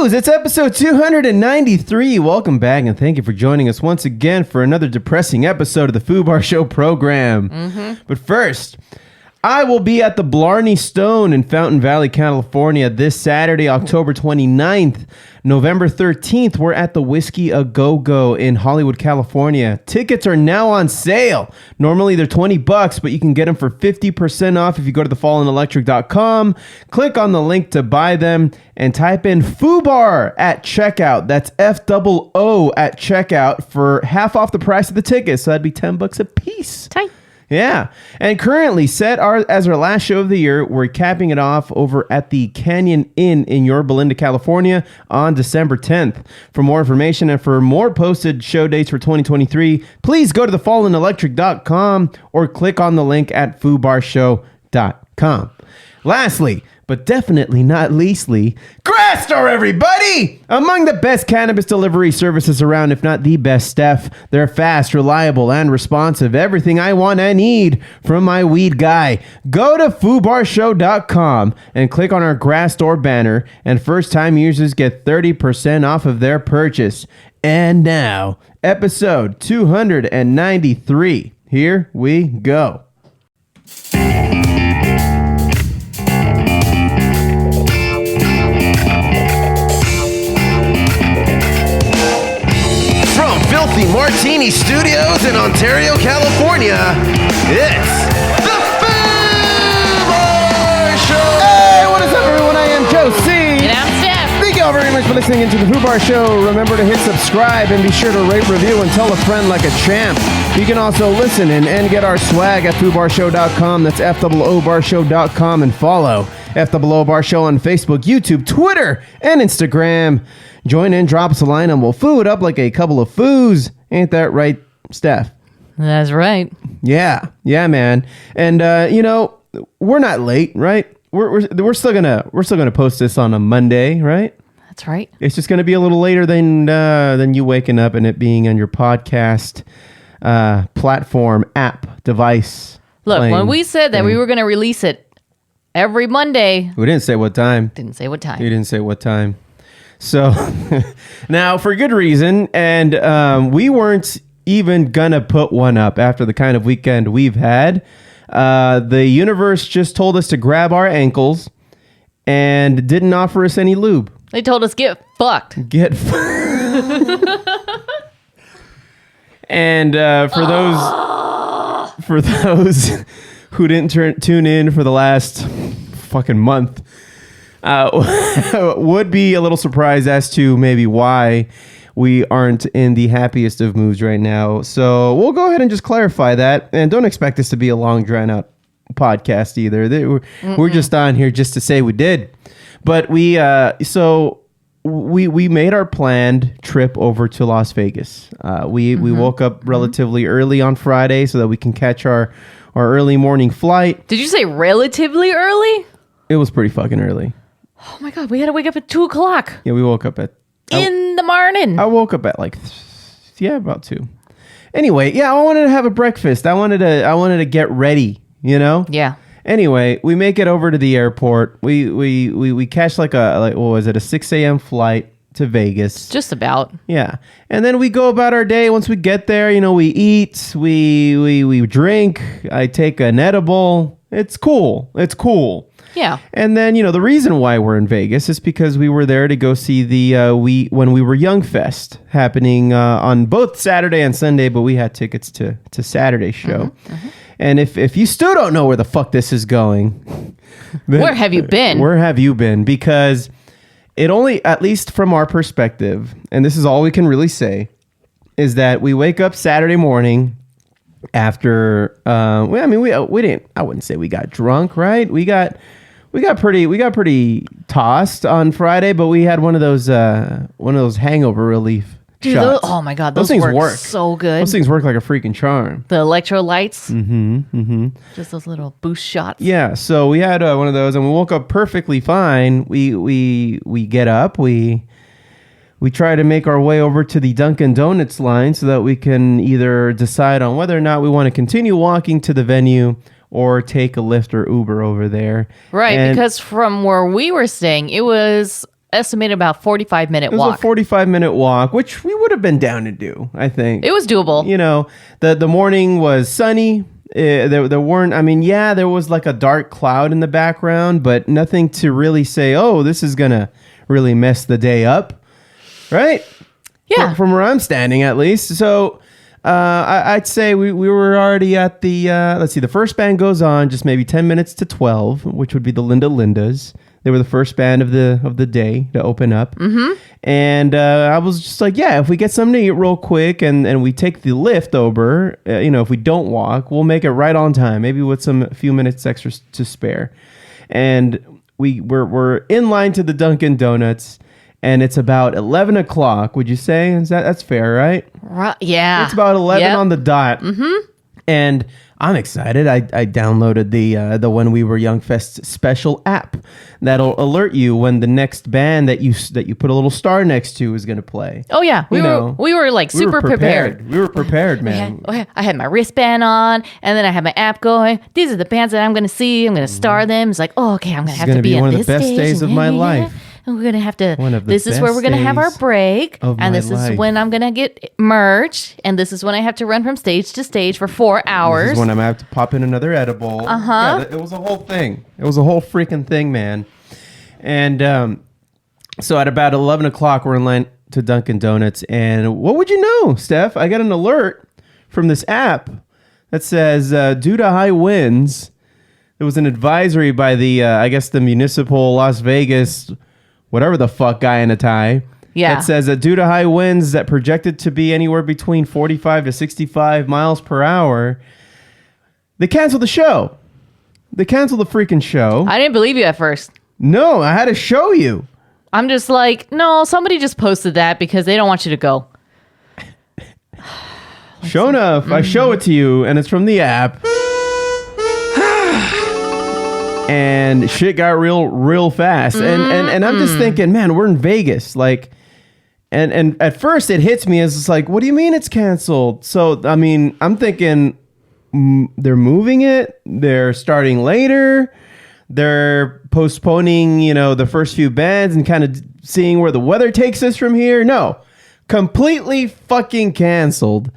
Foos, it's episode 293. Welcome back, and thank you for joining us once again for another depressing episode of the Foo Bar Show program. But first, I will be at the Blarney Stone in Fountain Valley, California this Saturday, October 29th. November 13th, we're at the Whiskey A Go-Go in Hollywood, California. Tickets are now on sale. Normally they're $20, but you can get them for 50% off if you go to thefallenelectric.com. Click on the link to buy them and type in FOOBAR at checkout. That's FOO at checkout for half off the price of the tickets. So that'd be $10 a piece. Tight. Yeah. And currently set as our last show of the year, we're capping it off over at the Canyon Inn in Yorba Linda, California on December 10th. For more information and for more posted show dates for 2023, please go to thefallenelectric.com or click on the link at foobarshow.com. Lastly, but definitely not leastly, Grassdoor, everybody! Among the best cannabis delivery services around, if not the best, Steph. They're fast, reliable, and responsive. Everything I want and need from my weed guy. Go to foobarshow.com and click on our Grassdoor banner, and first-time users get 30% off of their purchase. And now, episode 293. Here we go. Filthy Martini Studios in Ontario, California, it's the Foo Bar Show! Hey, what is up, everyone? I am Joe C. And I'm Steph. Thank you all very much for listening into the Foo Bar Show. Remember to hit subscribe and be sure to rate, review, and tell a friend like a champ. You can also listen and get our swag at foobarshow.com. That's FOObarshow.com, and follow FOO Bar Show on Facebook, YouTube, Twitter, and Instagram. Join in, drop us a line, and we'll foo it up like a couple of foos. Ain't that right, Steph? That's right. Yeah, man. And we're not late, right? We're still gonna post this on a Monday, right? That's right. It's just gonna be a little later than you waking up and it being on your podcast platform, app, device. Look, when we said that we were gonna release it every Monday, we didn't say what time. You didn't say what time. So now for good reason, and we weren't even gonna put one up after the kind of weekend we've had. The universe just told us to grab our ankles and didn't offer us any lube. They told us get fucked. And for those who didn't tune in for the last fucking month, would be a little surprised as to maybe why we aren't in the happiest of moods right now. So we'll go ahead and just clarify that, and don't expect this to be a long, drawn-out podcast either. We're just on here just to say we did. But we made our planned trip over to Las Vegas. We woke up relatively early on Friday so that we can catch our early morning flight. Did you say relatively early? It was pretty fucking early. Oh my God, we had to wake up at 2 o'clock. Yeah, we woke up in the morning. I woke up at about 2. Anyway, yeah, I wanted to have a breakfast. I wanted to get ready, you know? Yeah. Anyway, we make it over to the airport. We catch a 6 a.m. flight to Vegas. Just about. Yeah. And then we go about our day. Once we get there, we eat, we drink, I take an edible. It's cool. Yeah. And then, the reason why we're in Vegas is because we were there to go see the When We Were Young Fest happening on both Saturday and Sunday, but we had tickets to Saturday's show. And if you still don't know where the fuck this is going, where have you been? Where have you been? Because it only, at least from our perspective, and this is all we can really say, is that we wake up Saturday morning after we didn't, I wouldn't say we got drunk, right? We got pretty tossed on Friday, but we had one of those hangover relief shots. Oh my God, those things work so good. Those things work like a freaking charm. The electrolytes. Just those little boost shots. Yeah, so we had one of those, and we woke up perfectly fine. We get up, we try to make our way over to the Dunkin' Donuts line so that we can either decide on whether or not we want to continue walking to the venue or take a Lyft or Uber over there. Right, because from where we were staying, it was estimated about 45-minute It was walk. a 45-minute walk, which we would have been down to do, I think. It was doable. You know, the morning was sunny. There weren't, I mean, yeah, there was like a dark cloud in the background, but nothing to really say, oh, this is going to really mess the day up. Right? Yeah. From where I'm standing, at least. So I'd say we were already at the, let's see, the first band goes on just maybe 10 minutes to 12, which would be the Linda Lindas. They were the first band of the day to open up. Mm-hmm. And I was just like, yeah, if we get something to eat real quick and we take the lift over, if we don't walk, we'll make it right on time, maybe with a few minutes extra to spare. And we're in line to the Dunkin' Donuts, and it's about 11 o'clock, would you say? That's fair, right? Right, yeah. It's about 11 on the dot. Mm-hmm. And I'm excited. I downloaded the When We Were Young Fest special app that'll alert you when the next band that you put a little star next to is going to play. Oh yeah, we were like super prepared. We were prepared, man. I had my wristband on, and then I had my app going. These are the bands that I'm going to see. I'm going to star them. It's like, oh, okay, I'm going to have to be one at of the this best stage, days of my life. And we're going to have to, this is where we're going to have our break. And this life. is when I'm going to get merch. And this is when I have to run from stage to stage for 4 hours. This is when I'm going to have to pop in another edible. Uh-huh. Yeah, it was a whole thing. It was a whole freaking thing, man. And so at about 11 o'clock, we're in line to Dunkin' Donuts. And what would you know, Steph? I got an alert from this app that says, due to high winds, there was an advisory by the, I guess, the municipal Las Vegas whatever the fuck guy in a tie. Yeah. It says that due to high winds that projected to be anywhere between 45 to 65 miles per hour, they canceled the show. They canceled the freaking show. I didn't believe you at first. No, I had to show you. I'm just like, no, somebody just posted that because they don't want you to go. Sure enough, I show it to you, and it's from the app. And shit got real fast. And I'm just thinking, man, we're in Vegas. Like, and at first it hits me as it's like, what do you mean it's canceled? So, I mean, I'm thinking they're moving it. They're starting later. They're postponing, the first few bands and kind of seeing where the weather takes us from here. No, completely fucking canceled.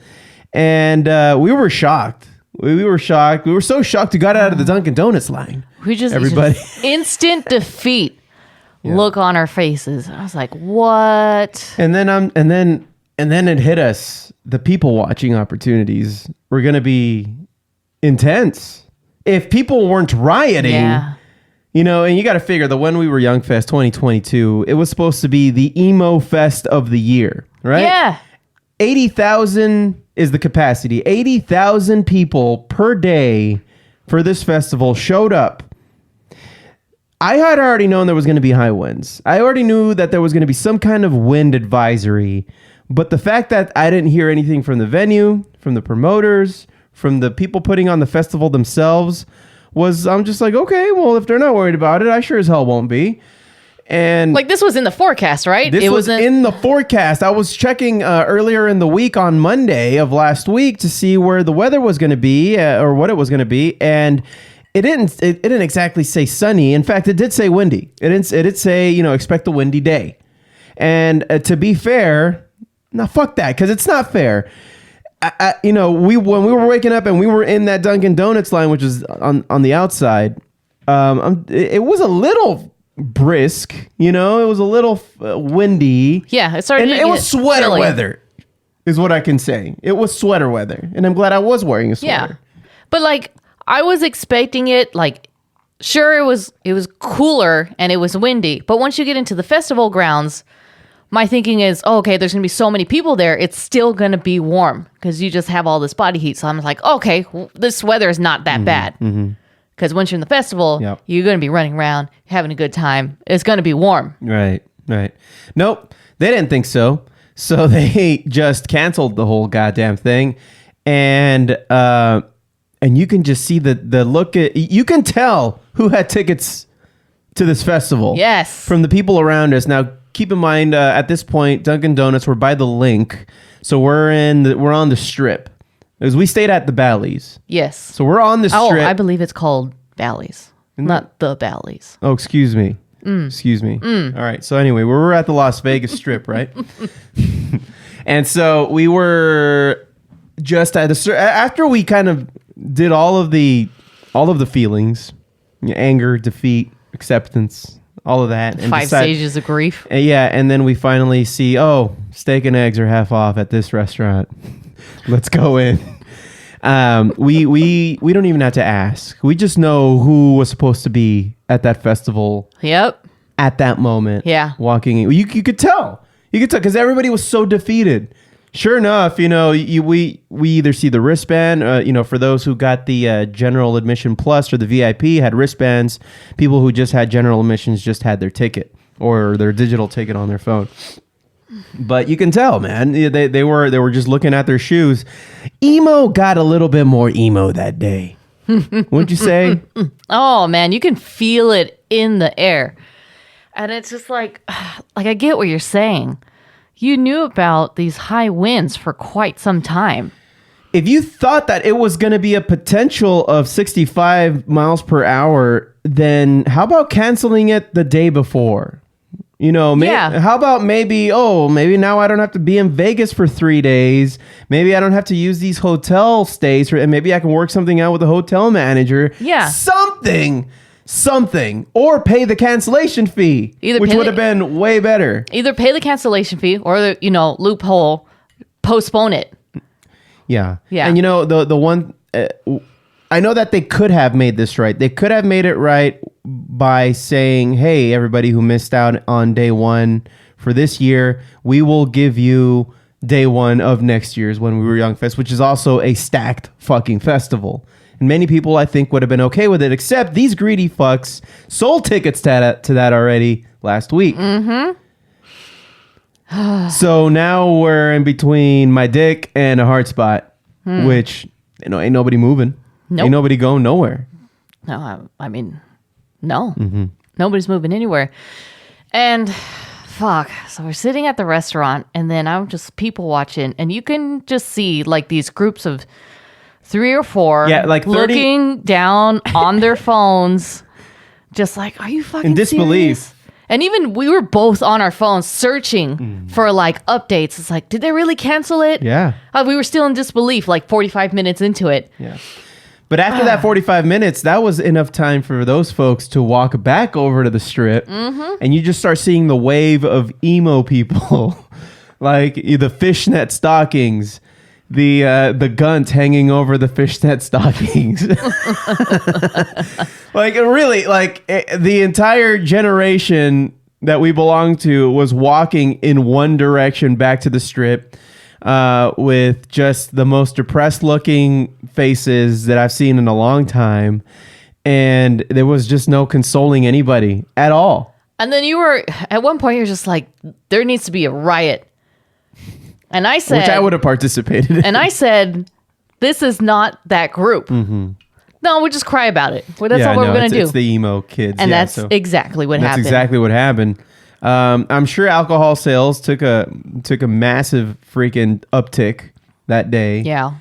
And we were shocked. We were shocked. We were so shocked we got out of the Dunkin' Donuts line. We just instant defeat look on our faces. I was like, what? And then it hit us. The people watching opportunities were going to be intense. If people weren't rioting, and you got to figure the When We Were Young Fest 2022, it was supposed to be the emo fest of the year, right? Yeah. 80,000 is the capacity. 80,000 people per day for this festival showed up. I had already known there was going to be high winds. I already knew that there was going to be some kind of wind advisory. But the fact that I didn't hear anything from the venue, from the promoters, from the people putting on the festival themselves, I'm just like, okay, well, if they're not worried about it, I sure as hell won't be. And like, this was in the forecast, right? It was in the forecast. I was checking earlier in the week on Monday of last week to see where the weather was going to be or what it was going to be. And it didn't exactly say sunny. In fact, it did say windy. It did say, expect a windy day. And to be fair, no, fuck that, because it's not fair. When we were waking up and we were in that Dunkin' Donuts line, which is on the outside, it was a little brisk, it was a little windy. Yeah, it started. And it was sweater weather, is what I can say. It was sweater weather, and I'm glad I was wearing a sweater. Yeah, but like I was expecting it. Like, sure, it was cooler and it was windy, but once you get into the festival grounds, my thinking is, okay, there's gonna be so many people there, it's still gonna be warm because you just have all this body heat. So I'm like, okay, this weather is not that bad. Mm-hmm. Because once you're in the festival, you're going to be running around, having a good time. It's going to be warm. Right. Nope, they didn't think so. So they just canceled the whole goddamn thing. And you can just see the look you can tell who had tickets to this festival. Yes. From the people around us. Now, keep in mind, at this point, Dunkin' Donuts, we're by the link. So we're on the strip. Because we stayed at the Bally's. Yes. So we're on the strip. Oh, I believe it's called Bally's, not the Bally's. Oh, excuse me. Excuse me. All right. So anyway, we were at the Las Vegas Strip, right? And so we were just after we kind of did all of the feelings, anger, defeat, acceptance, all of that. And 5 stages of grief. Yeah. And then we finally see, steak and eggs are half off at this restaurant. Let's go in. We don't even have to ask. We just know who was supposed to be at that festival. Yep. At that moment. Yeah. Walking in. You could tell. You could tell because everybody was so defeated. Sure enough, we either see the wristband, for those who got the general admission plus or the VIP had wristbands. People who just had general admissions just had their ticket or their digital ticket on their phone. But you can tell, man, they were just looking at their shoes. Emo got a little bit more emo that day. Wouldn't you say? Oh man, you can feel it in the air. And it's just like I get what you're saying. You knew about these high winds for quite some time. If you thought that it was going to be a potential of 65 miles per hour, then how about canceling it the day before? How about maybe now I don't have to be in Vegas for 3 days. Maybe I don't have to use these hotel stays, and maybe I can work something out with the hotel manager. Yeah. Something, or pay the cancellation fee, which would have been way better. Either pay the cancellation fee or loophole, postpone it. Yeah. Yeah. And the one, I know that they could have made this right. They could have made it right by saying, hey, everybody who missed out on day one for this year, we will give you day one of next year's When We Were Young Fest, which is also a stacked fucking festival. And many people, I think, would have been okay with it, except these greedy fucks sold tickets to that already last week. Mm-hmm. So now we're in between my dick and a hard spot, which, ain't nobody moving. Nope. Ain't nobody going nowhere. No, I mean, no. Mm-hmm. Nobody's moving anywhere. And fuck. So we're sitting at the restaurant, and then I'm just people watching, and you can just see like these groups of 3 or 4 like 30 looking down on their phones, just like, are you fucking in disbelief? Serious? And even we were both on our phones searching for like updates. It's like, did they really cancel it? Yeah. We were still in disbelief like 45 minutes into it. Yeah. But after that 45 minutes, that was enough time for those folks to walk back over to the strip. Mm-hmm. And you just start seeing the wave of emo people, like the fishnet stockings, the gunt hanging over the fishnet stockings. Like really, like the entire generation that we belong to was walking in one direction back to the strip. With just the most depressed looking faces that I've seen in a long time. And there was just no consoling anybody at all. And then at one point, you're just like, there needs to be a riot. And I said, which I would have participated in. And I said, this is not that group. Mm-hmm. No, we'll just cry about it. Well, that's all we're going to do. It's the emo kids. And that's exactly what happened. That's exactly what happened. I'm sure alcohol sales took a massive freaking uptick that day. Yeah.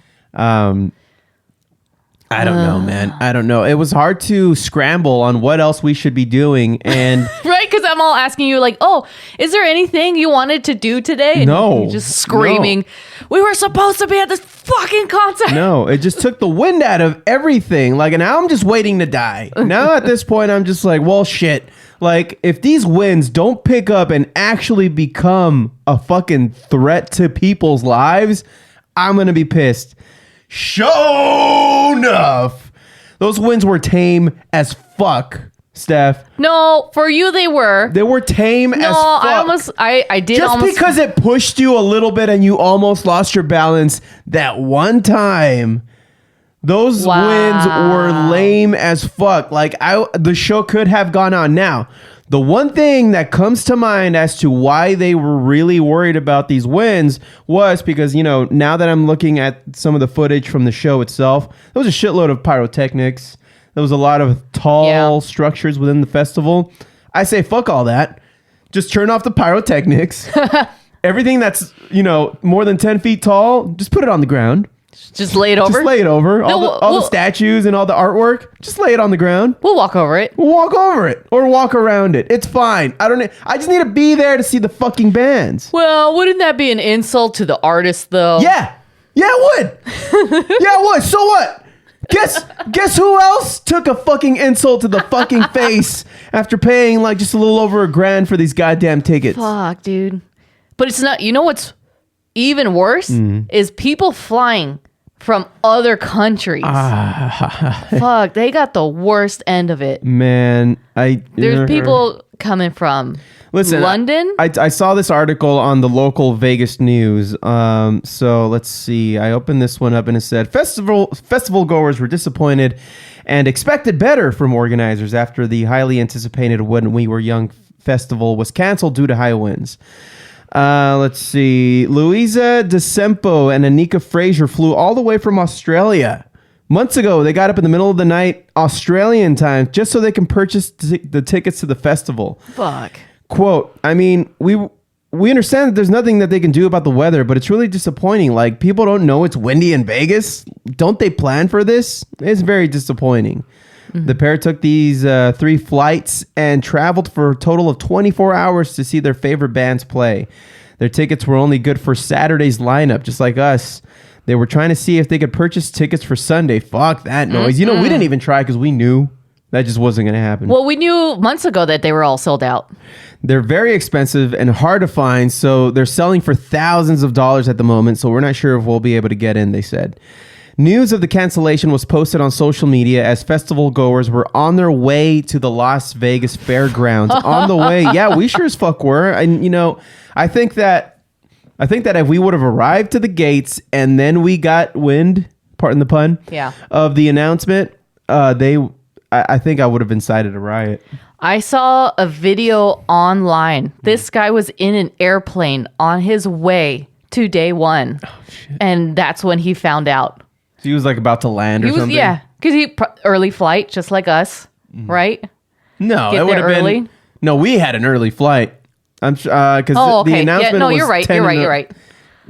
I don't know, man. I don't know. It was hard to scramble on what else we should be doing. And right, because I'm all asking you like, oh, is there anything you wanted to do today? And no. you're just screaming, we were supposed to be at this fucking concert. No, it just took the wind out of everything. Like, and now I'm just waiting to die. Now at this point, I'm just like, well, shit. Like, if these winds don't pick up and actually become a fucking threat to people's lives, I'm going to be pissed. Sure enough, those winds were tame as fuck, Steph. No, for you they were. They were tame as fuck. I did just almost. Because it pushed you a little bit and you almost lost your balance that one time. Those winds were lame as fuck. Like the show could have gone on. Now, the one thing that comes to mind as to why they were really worried about these winds was because, now that I'm looking at some of the footage from the show itself, there was a shitload of pyrotechnics. There was a lot of tall structures within the festival. I say, fuck all that. Just turn off the pyrotechnics. Everything that's, more than 10 feet tall, just put it on the ground. Just lay it over. Just lay it over. All the statues and all the artwork. Just lay it on the ground. We'll walk over it. We'll walk over it or walk around it. It's fine. I just need to be there to see the fucking bands. Well, wouldn't that be an insult to the artist, though? Yeah, it would. Yeah, it would. So what? Guess who else took a fucking insult to the fucking face after paying like just a little over $1,000 for these goddamn tickets? Fuck, dude. But it's not. You know what's even worse is people flying from other countries. Fuck, they got the worst end of it. Man, there's people coming from London. I saw this article on the local Vegas news. So let's see. I opened this one up and it said festival goers were disappointed and expected better from organizers after the highly anticipated When We Were Young festival was canceled due to high winds. Let's see. Louisa DeSempo and Anika Fraser flew all the way from Australia. Months ago, they got up in the middle of the night, Australian time, just so they can purchase the tickets to the festival. Fuck. Quote, I mean, we understand that there's nothing that they can do about the weather, but it's really disappointing. Like, people don't know it's windy in Vegas. Don't they plan for this? It's very disappointing. The pair took these 3 flights and traveled for a total of 24 hours to see their favorite bands play. Their tickets were only good for Saturday's lineup, just like us. They were trying to see if they could purchase tickets for Sunday. Fuck that noise. You know, we didn't even try because we knew that just wasn't going to happen. Well, we knew months ago that they were all sold out. They're very expensive and hard to find, so they're selling for thousands of dollars at the moment, so we're not sure if we'll be able to get in, they said. News of the cancellation was posted on social media as festival goers were on their way to the Las Vegas fairgrounds. On the way. Yeah, we sure as fuck were. And, you know, I think that if we would have arrived to the gates and then we got wind, pardon the pun, of the announcement, I think I would have incited a riot. I saw a video online. This guy was in an airplane on his way to day one. Oh, shit. And that's when he found out. So he was like about to land or something? Yeah, because early flight, just like us, right? No, it would have been. No, we had an early flight. I'm because the announcement was you're right. You're right.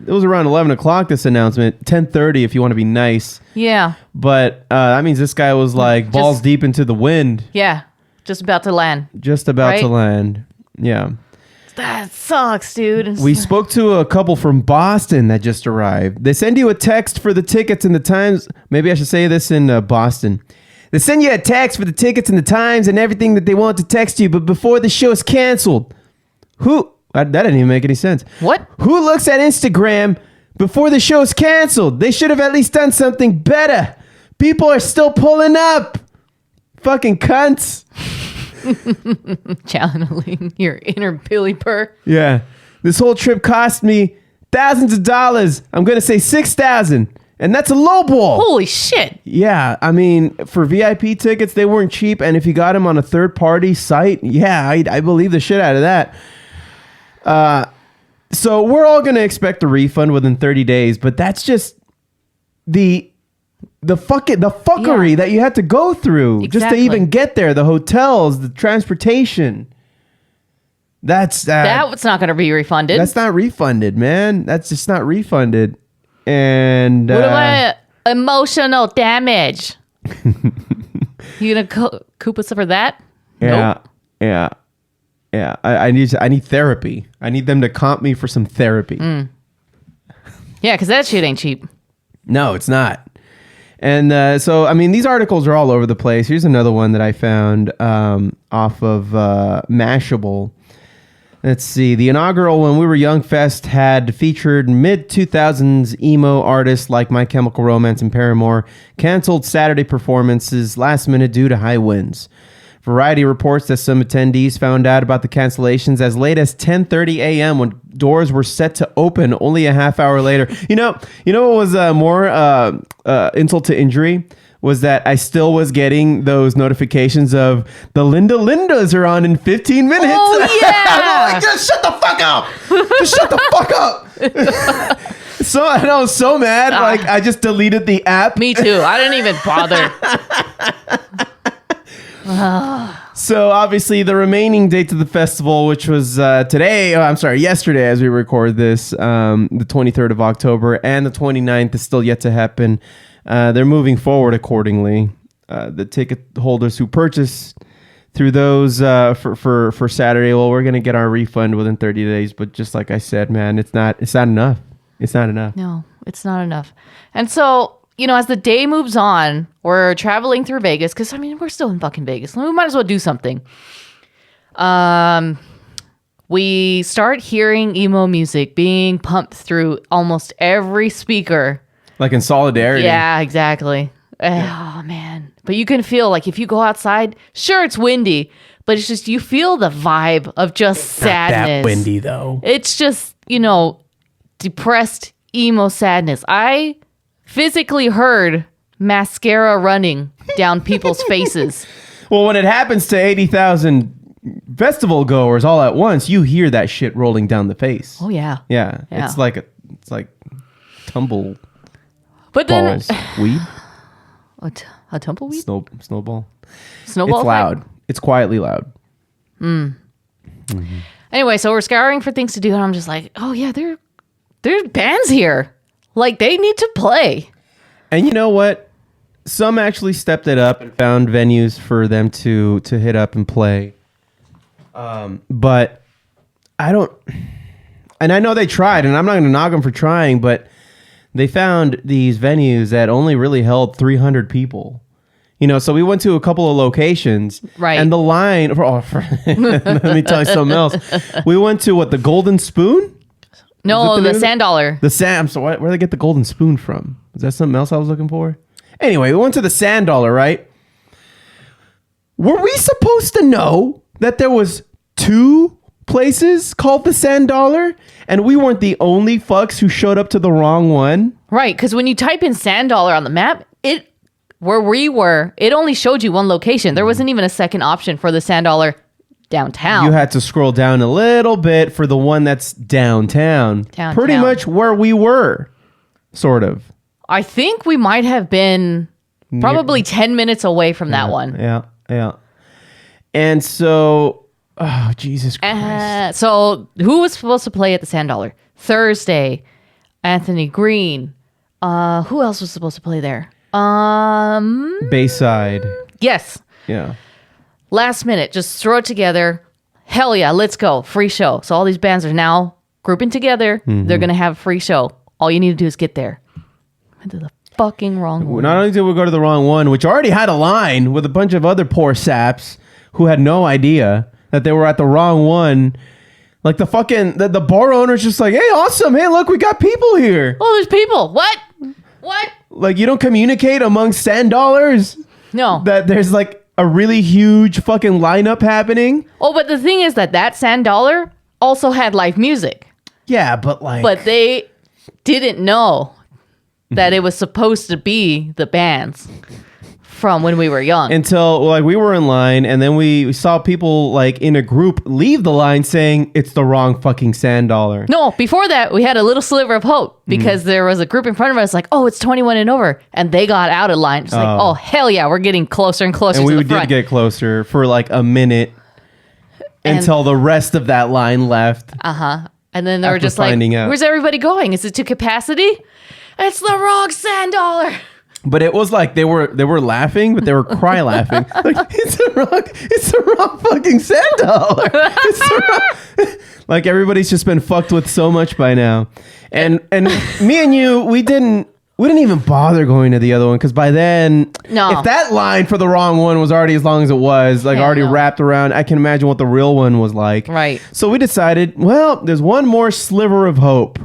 It was around 11 o'clock, this announcement. 10:30 if you want to be nice. Yeah. But that means this guy was like balls deep into the wind. Yeah. Just about to land. Just about to land. Yeah. That sucks, dude. We spoke to a couple from Boston that just arrived. They send you a text for the tickets and the times. Maybe I should say this in Boston. They send you a text for the tickets and the times and everything that they want to text you, but before the show is canceled. Who? That didn't even make any sense. What? Who looks at Instagram before the show is canceled? They should have at least done something better. People are still pulling up. Fucking cunts. Channeling your inner Billy Burr. Yeah. This whole trip cost me thousands of dollars. I'm going to say 6,000. And that's a low ball. Holy shit. Yeah. I mean, for VIP tickets, they weren't cheap. And if you got them on a third party site, yeah, I believe the shit out of that. So we're all going to expect a refund within 30 days, but that's just the fuckery that you had to go through just to even get there. The hotels, the transportation. That's not going to be refunded. That's not refunded, man. That's just not refunded. And what about emotional damage? You gonna coop us for that? Yeah, nope. Yeah. I need therapy. I need them to comp me for some therapy. Yeah, because that shit ain't cheap. No, it's not. And so, I mean, these articles are all over the place. Here's another one that I found off of Mashable. Let's see. The inaugural When We Were Young Fest had featured mid-2000s emo artists like My Chemical Romance and Paramore, canceled Saturday performances last minute due to high winds. Variety reports that some attendees found out about the cancellations as late as 10:30 a.m. when doors were set to open only a half hour later. You know what was more insult to injury was that I still was getting those notifications of the Lindas are on in 15 minutes. Oh, yeah. I'm like, just shut the fuck up. Just shut the fuck up. So and I was so mad. Like I just deleted the app. Me too. I didn't even bother. So obviously the remaining dates of the festival, which was yesterday as we record this, the 23rd of October and the 29th is still yet to happen. They're moving forward accordingly. The ticket holders who purchase through those for Saturday, well, we're gonna get our refund within 30 days. But just like I said, man, it's not enough. It's not enough. No, it's not enough. And so, as the day moves on, we're traveling through Vegas because, we're still in fucking Vegas. We might as well do something. We start hearing emo music being pumped through almost every speaker. Like in solidarity. Yeah, exactly. Oh, man. But you can feel like if you go outside, sure, it's windy, but it's just you feel the vibe of just sadness. Not that windy, though. It's just, depressed emo sadness. I physically heard mascara running down people's faces. Well, when it happens to 80,000 festival goers all at once, you hear that shit rolling down the face. Oh yeah. Yeah. It's like tumble but balls. Then Weed? a tumbleweed? Snowball. Snowball. It's loud. It's quietly loud. Anyway, so we're scouring for things to do, and I'm just like, oh yeah, there's bands here. Like, they need to play. And you know what? Some actually stepped it up and found venues for them to hit up and play. But I don't... And I know they tried, and I'm not going to knock them for trying, but they found these venues that only really held 300 people. So we went to a couple of locations. Right. And the line... let me tell you something else. We went to, the Golden Spoon? No, the Sand Dollar. The Sand... So where did they get the Golden Spoon from? Is that something else I was looking for? Anyway, we went to the Sand Dollar, right? Were we supposed to know that there was 2 places called the Sand Dollar? And we weren't the only fucks who showed up to the wrong one? Right, because when you type in Sand Dollar on the map, where we were, it only showed you one location. There wasn't even a second option for the Sand Dollar downtown. You had to scroll down a little bit for the one that's downtown. Pretty much where we were, sort of. I think we might have been probably 10 minutes away from that one. Yeah. And so, oh, Jesus Christ. So who was supposed to play at the Sand Dollar? Thursday, Anthony Green. Who else was supposed to play there? Bayside. Yes. Yeah. Last minute, just throw it together. Hell yeah, let's go. Free show. So all these bands are now grouping together. Mm-hmm. They're going to have a free show. All you need to do is get there. Went to the fucking wrong one. Not only did we go to the wrong one, which already had a line with a bunch of other poor saps who had no idea that they were at the wrong one. Like the bar owner's just like, hey, awesome. Hey, look, we got people here. Oh, there's people. What? Like, you don't communicate among Sand Dollars? No. That there's like a really huge fucking lineup happening? Oh, but the thing is that Sand Dollar also had live music. Yeah, but like... But they didn't know that it was supposed to be the bands from when we were young. Until we were in line, and then we saw people in a group leave the line saying it's the wrong fucking Sand Dollar. No, before that we had a little sliver of hope because there was a group in front of us like, oh, it's 21 and over, and they got out of line. It's like, oh hell yeah, we're getting closer and closer to the front. And we did get closer for a minute until the rest of that line left. And then they were just like, where's everybody going? Is it to capacity? It's the wrong Sand Dollar. But it was like they were laughing, but they were cry laughing. Like, it's the wrong fucking Sand Dollar. It's the wrong. Like, everybody's just been fucked with so much by now. And me and you, we didn't even bother going to the other one because by then, if that line for the wrong one was already as long as it was, already wrapped around, I can imagine what the real one was like. Right. So we decided, well, there's one more sliver of hope.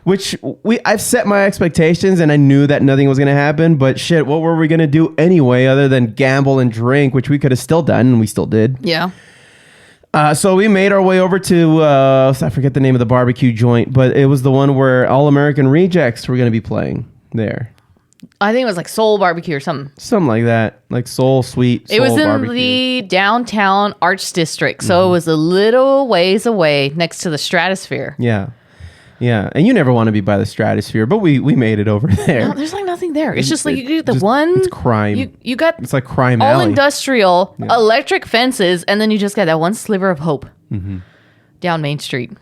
Which I've set my expectations and I knew that nothing was going to happen. But shit, what were we going to do anyway other than gamble and drink, which we could have still done and we still did. Yeah. So we made our way over to, I forget the name of the barbecue joint, but it was the one where All American Rejects were going to be playing there. I think it was like Soul Barbecue or something. Something like that. Like Soul Sweet Soul It was in barbecue. the downtown Arts District. So it was a little ways away next to the Stratosphere. Yeah. Yeah, and you never want to be by the stratosphere, but we made it over there. No, there's like nothing there. It's just like you get the one. It's crime. You got it's like crime all alley. industrial, electric fences, and then you just got that one sliver of hope down Main Street.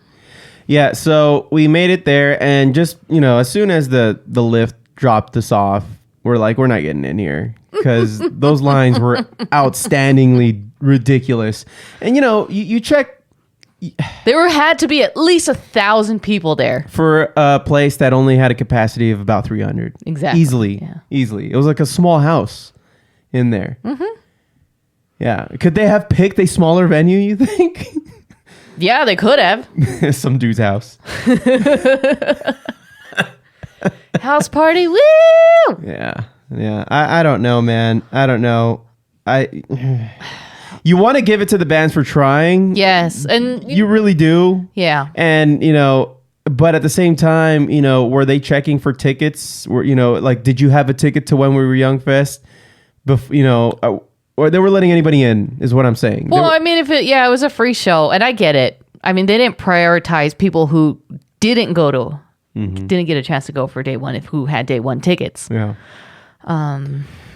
Yeah, so we made it there, and just as soon as the lift dropped us off, we're like, we're not getting in here because those lines were outstandingly ridiculous. And you check. There had to be at least 1,000 people there For a place that only had a capacity of about 300. Exactly. Easily. It was like a small house in there. Mm-hmm. Yeah. Could they have picked a smaller venue, you think? Yeah, they could have. Some dude's house. House party, woo! Yeah. I don't know, man. I don't know. You want to give it to the bands for trying. Yes, and you really do. Yeah. And but at the same time, were they checking for tickets? Like, did you have a ticket to When We Were Young Fest? Or they were letting anybody in, is what I'm saying. Well, I mean, it was a free show, and I get it. I mean, they didn't prioritize people who didn't go to, didn't get a chance to go for day one, who had day one tickets. Yeah.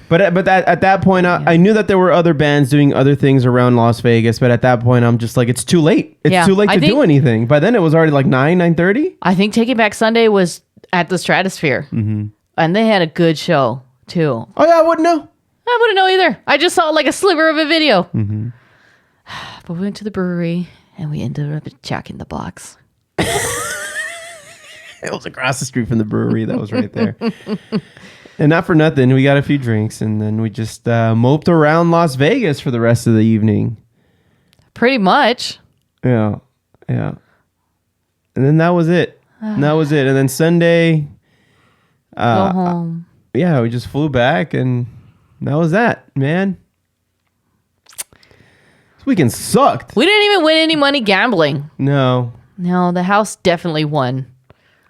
But at that point, I knew that there were other bands doing other things around Las Vegas. But at that point, I'm just like, it's too late. It's too late to do anything. By then, it was already like 9:30. I think Taking Back Sunday was at the Stratosphere. Mm-hmm. And they had a good show, too. Oh, yeah, I wouldn't know. I wouldn't know either. I just saw like a sliver of a video. Mm-hmm. But we went to the brewery, and we ended up at Jack in the Box. It was across the street from the brewery. That was right there. And not for nothing, we got a few drinks, and then we just moped around Las Vegas for the rest of the evening. Pretty much. Yeah. And then that was it. And then Sunday, go home. Yeah, we just flew back, and that was that, man. This weekend sucked. We didn't even win any money gambling. No, the house definitely won.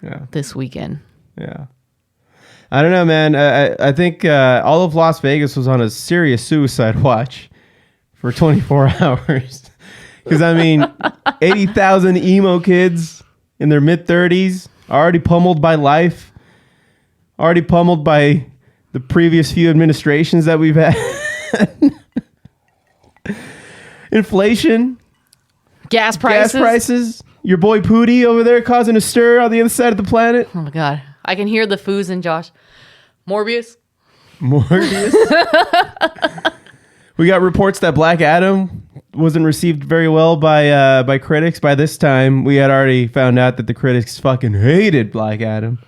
Yeah. This weekend. Yeah. I don't know, man. I think all of Las Vegas was on a serious suicide watch for 24 hours. Because, 80,000 emo kids in their mid-30s already pummeled by life, already pummeled by the previous few administrations that we've had. Inflation. Gas prices. Your boy Pootie over there causing a stir on the other side of the planet. Oh, my God. I can hear the Foos and Josh. Morbius. We got reports that Black Adam wasn't received very well by critics. By this time, we had already found out that the critics fucking hated Black Adam.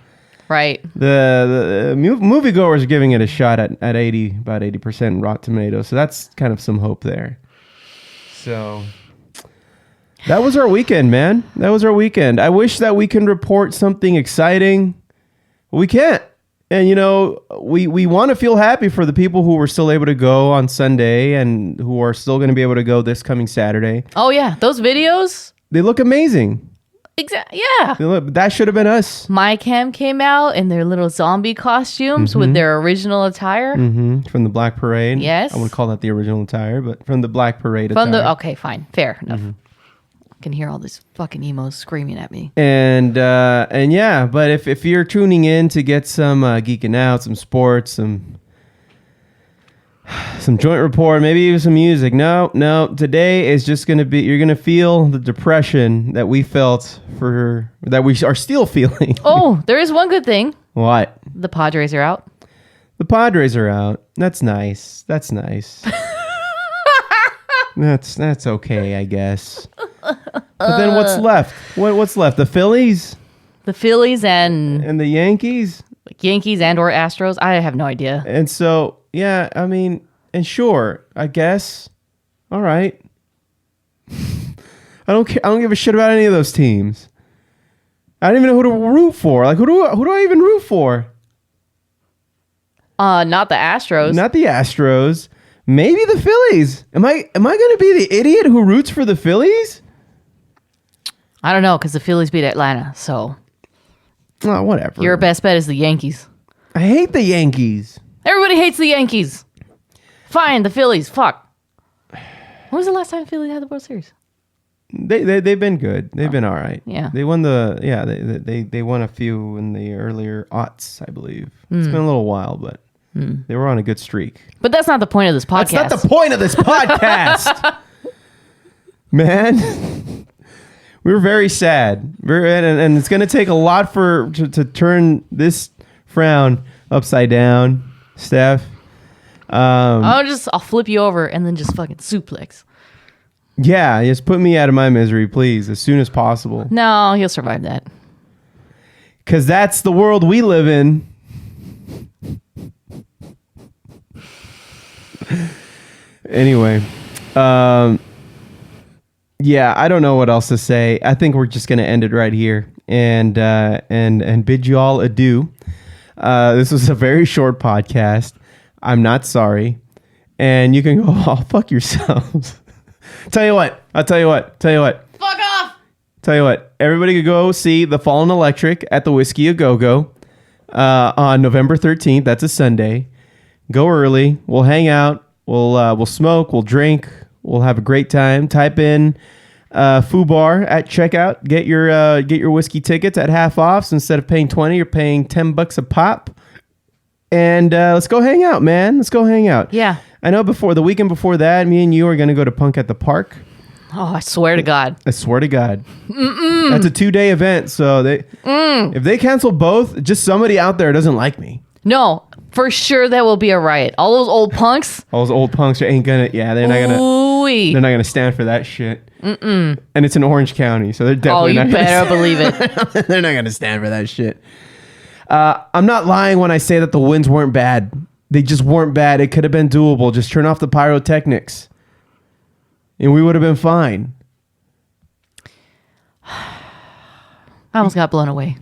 Right. The moviegoers are giving it a shot at about 80% Rotten Tomatoes. So that's kind of some hope there. So that was our weekend, man. That was our weekend. I wish that we can report something exciting. We can't. And, we want to feel happy for the people who were still able to go on Sunday and who are still going to be able to go this coming Saturday. Oh, yeah. Those videos. They look amazing. Exactly. Yeah. That should have been us. My Cam came out in their little zombie costumes with their original attire. Mm-hmm. From the Black Parade. Yes. I wouldn't call that the original attire, but from the Black Parade attire. Okay, fine. Fair enough. I can hear all these fucking emos screaming at me. And yeah, but if you're tuning in to get some geeking out, some sports, some joint report, maybe even some music. No. Today is just going to be, you're going to feel the depression that we felt that we are still feeling. Oh, there is one good thing. What? The Padres are out. The Padres are out. That's nice. That's okay, I guess. But then what's left? What's left? The Phillies? The Phillies and the Yankees? Yankees and or Astros? I have no idea. And so, yeah, and sure, I guess. All right. I don't care. I don't give a shit about any of those teams. I don't even know who to root for. Like, who do I even root for? Not the Astros. Not the Astros. Maybe the Phillies. Am I going to be the idiot who roots for the Phillies? I don't know, because the Phillies beat Atlanta, so. Oh, whatever. Your best bet is the Yankees. I hate the Yankees. Everybody hates the Yankees. Fine, the Phillies. Fuck. When was the last time the Phillies had the World Series? They've been good. They've been all right. Yeah. They won they won a few in the earlier aughts, I believe. It's been a little while, but they were on a good streak. But that's not the point of this podcast. That's not the point of this podcast. Man. We were very sad. And it's going to take a lot to turn this frown upside down, Steph. I'll flip you over and then just fucking suplex. Yeah, just put me out of my misery, please, as soon as possible. No, he'll survive that. Because that's the world we live in. Anyway, yeah, I don't know what else to say. I think we're just gonna end it right here and bid you all adieu. This was a very short podcast. I'm not sorry, and you can go, oh, fuck yourselves. I'll tell you what. Fuck off. Tell you what. Everybody could go see The Fallen Electric at the Whiskey A Go Go on November 13th. That's a Sunday. Go early. We'll hang out. We'll smoke. We'll drink. We'll have a great time. Type in Foo Bar at checkout. Get your whiskey tickets at half off. So instead of paying $20, you're paying $10 a pop. And let's go hang out, man. Let's go hang out. Yeah. I know the weekend before that, me and you are going to go to Punk at the Park. Oh, I swear to God. That's a 2-day event. So if they cancel both, just somebody out there doesn't like me. No, for sure that will be a riot. All those old punks. Ain't gonna. Yeah, they're not gonna. Ooh-wee. They're not gonna stand for that shit. And it's in Orange County, so they're definitely. Oh, you not better believe it. They're not gonna stand for that shit. I'm not lying when I say that the winds weren't bad. They just weren't bad. It could have been doable. Just turn off the pyrotechnics, and we would have been fine. I almost got blown away.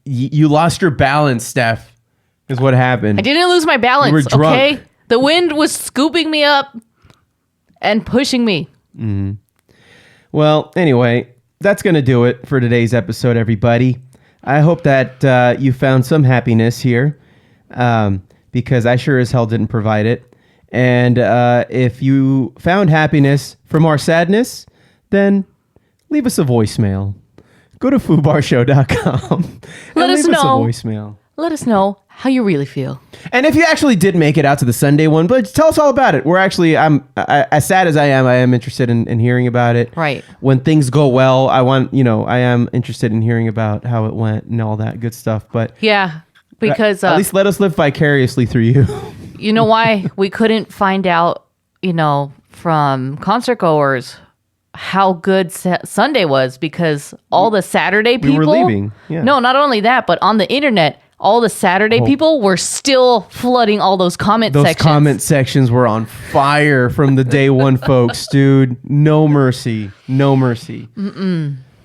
You lost your balance, Steph, is what happened. I didn't lose my balance, You were drunk. okay? The wind was scooping me up and pushing me. Mm-hmm. Well, anyway, that's going to do it for today's episode, everybody. I hope that you found some happiness here because I sure as hell didn't provide it. And if you found happiness from our sadness, then leave us a voicemail. Go to foobarshow.com Let us leave us a know. voicemail. Let us know how you really feel. And if you actually did make it out to the Sunday one, but tell us all about it. We're actually, as sad as I am interested in hearing about it. Right. When things go well, I am interested in hearing about how it went and all that good stuff. But Yeah, because... at least let us live vicariously through you. You know why we couldn't find out, from concert goers how good Sunday was? Because all the Saturday people... We were leaving. Yeah. No, not only that, but on the internet, all the Saturday people were still flooding all those comment Those sections. comment sections were on fire from the day one, folks, dude. No mercy. No mercy.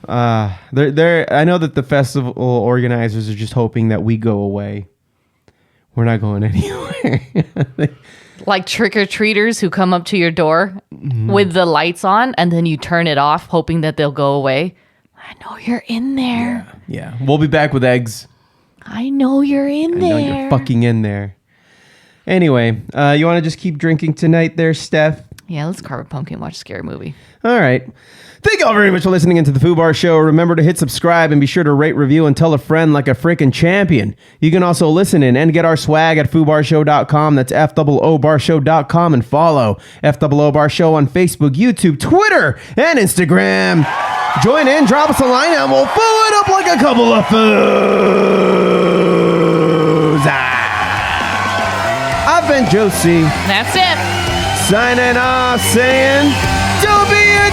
I know that the festival organizers are just hoping that we go away. We're not going anywhere. Like trick-or-treaters who come up to your door with the lights on, and then you turn it off, hoping that they'll go away. I know you're in there. Yeah. We'll be back with eggs. I know you're in there. I know you're fucking in there. Anyway, you want to just keep drinking tonight there, Steph? Yeah, let's carve a pumpkin, watch a scary movie. All right. Thank you all very much for listening into the Foo Bar Show. Remember to hit subscribe and be sure to rate, review, and tell a friend like a freaking champion. You can also listen in and get our swag at foobarshow.com. That's FOObarshow.com, and follow FOO Bar Show on Facebook, YouTube, Twitter, and Instagram. Join in, drop us a line, and we'll foo it up like a couple of foos. I've been Josie. That's it. Signing off saying, don't be a